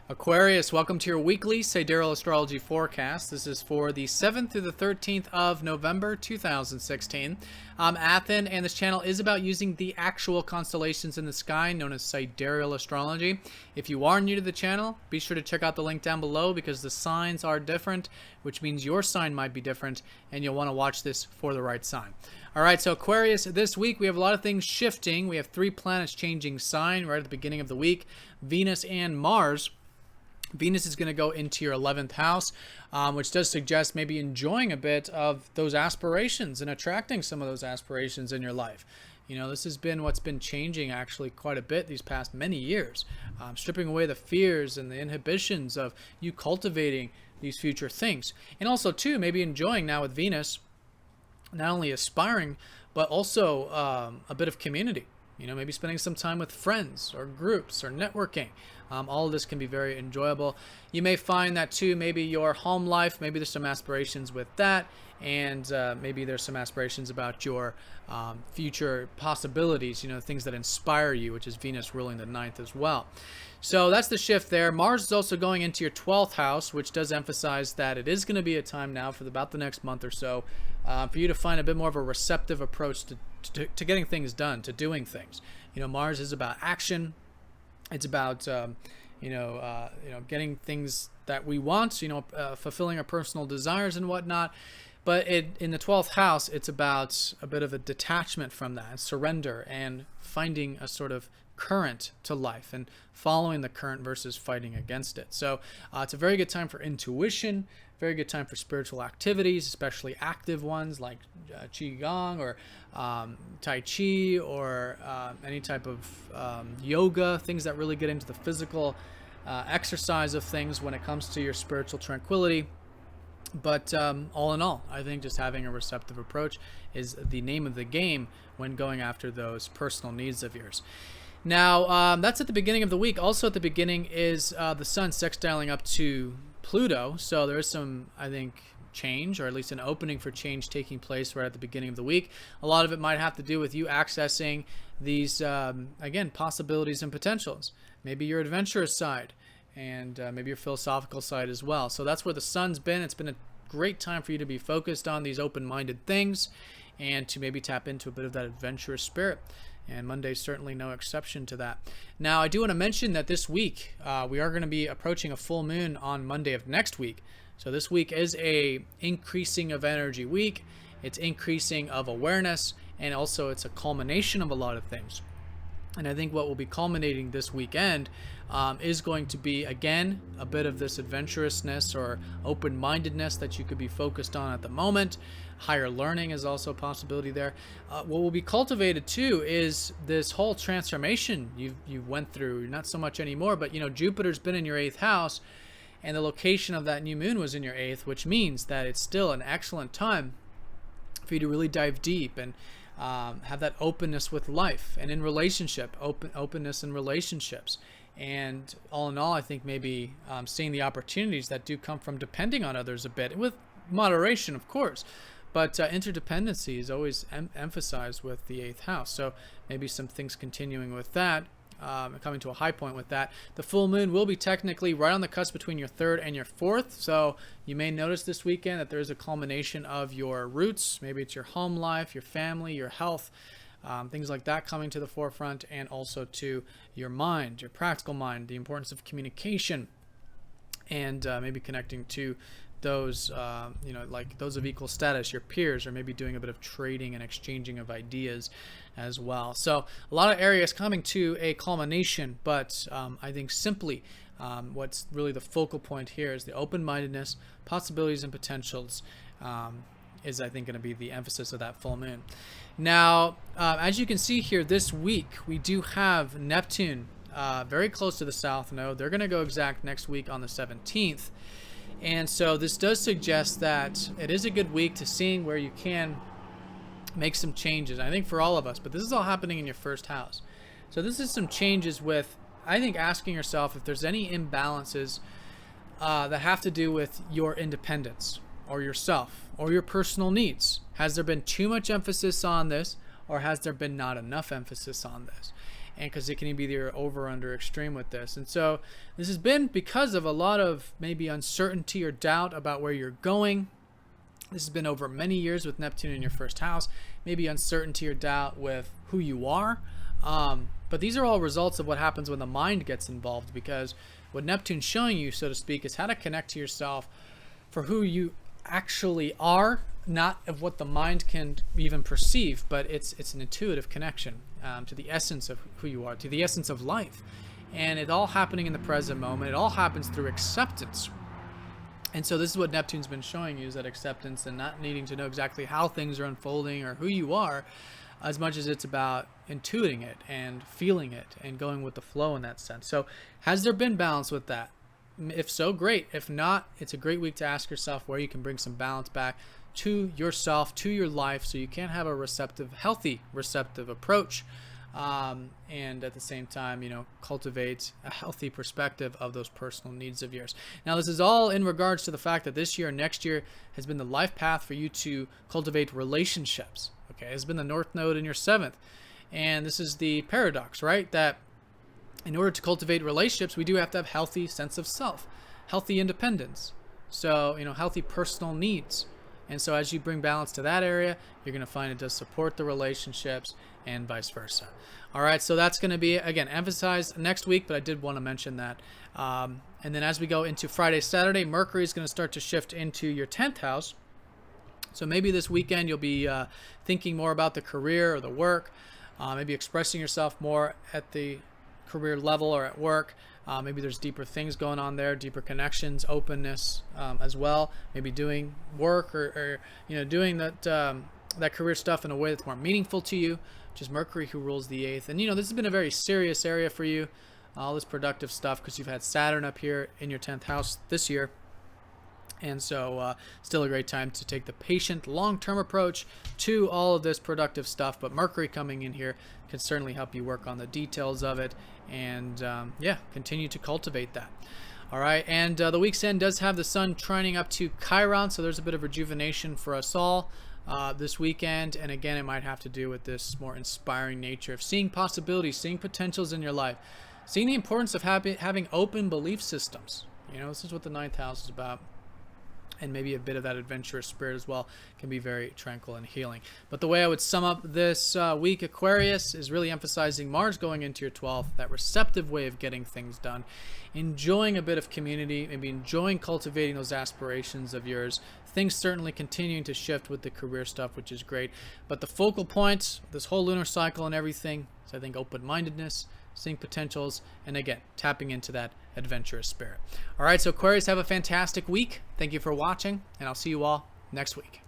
Aquarius, welcome to your weekly Sidereal Astrology forecast. This is for the 7th through the 13th of November 2016. I'm Athen, and this channel is about using the actual constellations in the sky, known as Sidereal Astrology. If you are new to the channel, be sure to check out the link down below because the signs are different, which means your sign might be different, and you'll want to watch this for the right sign. All right, so Aquarius, this week we have a lot of things shifting. We have 3 planets changing sign right at the beginning of the week, Venus and Mars. Venus is going to go into your 11th house, which does suggest maybe enjoying a bit of those aspirations and attracting some of those aspirations in your life. You know, this has been what's been changing actually quite a bit these past many years, stripping away the fears and the inhibitions of you cultivating these future things. And also, too, maybe enjoying now with Venus, not only aspiring, but also a bit of community. You know, maybe spending some time with friends or groups or networking. All of this can be very enjoyable. You may find that too, maybe your home life, maybe there's some aspirations with that, and maybe there's some aspirations about your future possibilities, you know, things that inspire you, which is Venus ruling the 9th as well. So that's the shift there. Mars is also going into your 12th house, which does emphasize that it is going to be a time now for about the next month or so for you to find a bit more of a receptive approach to getting things done, to doing things. You know, Mars is about action. It's about getting things that we want, fulfilling our personal desires and whatnot. But in the 12th house, it's about a bit of a detachment from that, surrender, and finding a sort of current to life and following the current versus fighting against it. So it's a very good time for intuition, very good time for spiritual activities, especially active ones like Qigong or Tai Chi or any type of yoga, things that really get into the physical exercise of things when it comes to your spiritual tranquility. But all in all, I think just having a receptive approach is the name of the game when going after those personal needs of yours. Now, that's at the beginning of the week. Also at the beginning is the sun sextiling up to Pluto. So there is some, I think, change, or at least an opening for change taking place right at the beginning of the week. A lot of it might have to do with you accessing these, again, possibilities and potentials. Maybe your adventurous side and maybe your philosophical side as well. So that's where the sun's been. It's been a great time for you to be focused on these open-minded things and to maybe tap into a bit of that adventurous spirit. And Monday's certainly no exception to that. Now, I do want to mention that this week, we are going to be approaching a full moon on Monday of next week. So this week is a increasing of energy week. It's increasing of awareness, and also it's a culmination of a lot of things. And I think what will be culminating this weekend is going to be, again, a bit of this adventurousness or open-mindedness that you could be focused on at the moment. Higher learning is also a possibility there. What will be cultivated too is this whole transformation you went through. Not so much anymore, but you know, Jupiter's been in your 8th house, and the location of that new moon was in your 8th, which means that it's still an excellent time for you to really dive deep and have that openness with life and in relationship, openness in relationships. And all in all, I think maybe seeing the opportunities that do come from depending on others a bit, with moderation, of course. But interdependency is always emphasized with the 8th house. So maybe some things continuing with that, coming to a high point with that. The full moon will be technically right on the cusp between your 3rd and your 4th. So you may notice this weekend that there's a culmination of your roots. Maybe it's your home life, your family, your health, things like that coming to the forefront, and also to your mind, your practical mind, the importance of communication, and maybe connecting to those, like those of equal status, your peers, or maybe doing a bit of trading and exchanging of ideas as well. So a lot of areas coming to a culmination, but I think simply what's really the focal point here is the open-mindedness, possibilities and potentials is, I think, going to be the emphasis of that full moon. Now, as you can see here, this week we do have Neptune very close to the south node. They're going to go exact next week on the 17th. And so this does suggest that it is a good week to seeing where you can make some changes, I think, for all of us. But this is all happening in your 1st house. So this is some changes with, I think, asking yourself if there's any imbalances that have to do with your independence or yourself or your personal needs. Has there been too much emphasis on this, or has there been not enough emphasis on this? and because it can be either over or under extreme with this. And so this has been because of a lot of maybe uncertainty or doubt about where you're going. This has been over many years with Neptune in your first house, maybe uncertainty or doubt with who you are. But these are all results of what happens when the mind gets involved, because what Neptune's showing you, so to speak, is how to connect to yourself for who you actually are, not of what the mind can even perceive, but it's an intuitive connection to the essence of who you are, to the essence of life. And it all happening in the present moment. It all happens through acceptance. And so this is what Neptune's been showing you, is that acceptance and not needing to know exactly how things are unfolding or who you are, as much as it's about intuiting it and feeling it and going with the flow in that sense. So has there been balance with that? If so, great. If not, it's a great week to ask yourself where you can bring some balance back to yourself, to your life, so you can have a receptive, healthy, receptive approach. And at the same time, cultivate a healthy perspective of those personal needs of yours. Now, this is all in regards to the fact that this year and next year has been the life path for you to cultivate relationships. Okay, it's been the North Node in your 7th. And this is the paradox, right? That in order to cultivate relationships, we do have to have healthy sense of self, healthy independence. So, healthy personal needs. And so as you bring balance to that area, you're going to find it does support the relationships and vice versa. All right, so that's going to be, again, emphasized next week, but I did want to mention that. And then as we go into Friday, Saturday, Mercury is going to start to shift into your 10th house. So maybe this weekend you'll be thinking more about the career or the work, maybe expressing yourself more at the career level or at work. Maybe there's deeper things going on there, deeper connections, openness as well. Maybe doing work or doing that career stuff in a way that's more meaningful to you, which is Mercury, who rules the 8th. And this has been a very serious area for you, all this productive stuff, because you've had Saturn up here in your 10th house this year. And so still a great time to take the patient, long-term approach to all of this productive stuff. But Mercury coming in here can certainly help you work on the details of it and, continue to cultivate that. All right, and the week's end does have the sun trining up to Chiron, so there's a bit of rejuvenation for us all this weekend. And again, it might have to do with this more inspiring nature of seeing possibilities, seeing potentials in your life, seeing the importance of having open belief systems. This is what the 9th house is about. And maybe a bit of that adventurous spirit as well can be very tranquil and healing. But the way I would sum up this week, Aquarius, is really emphasizing Mars going into your 12th, that receptive way of getting things done, enjoying a bit of community, maybe enjoying cultivating those aspirations of yours. Things certainly continuing to shift with the career stuff, which is great. But the focal point, this whole lunar cycle and everything, is I think open-mindedness, seeing potentials, and again, tapping into that adventurous spirit. All right, so Aquarius, have a fantastic week. Thank you for watching, and I'll see you all next week.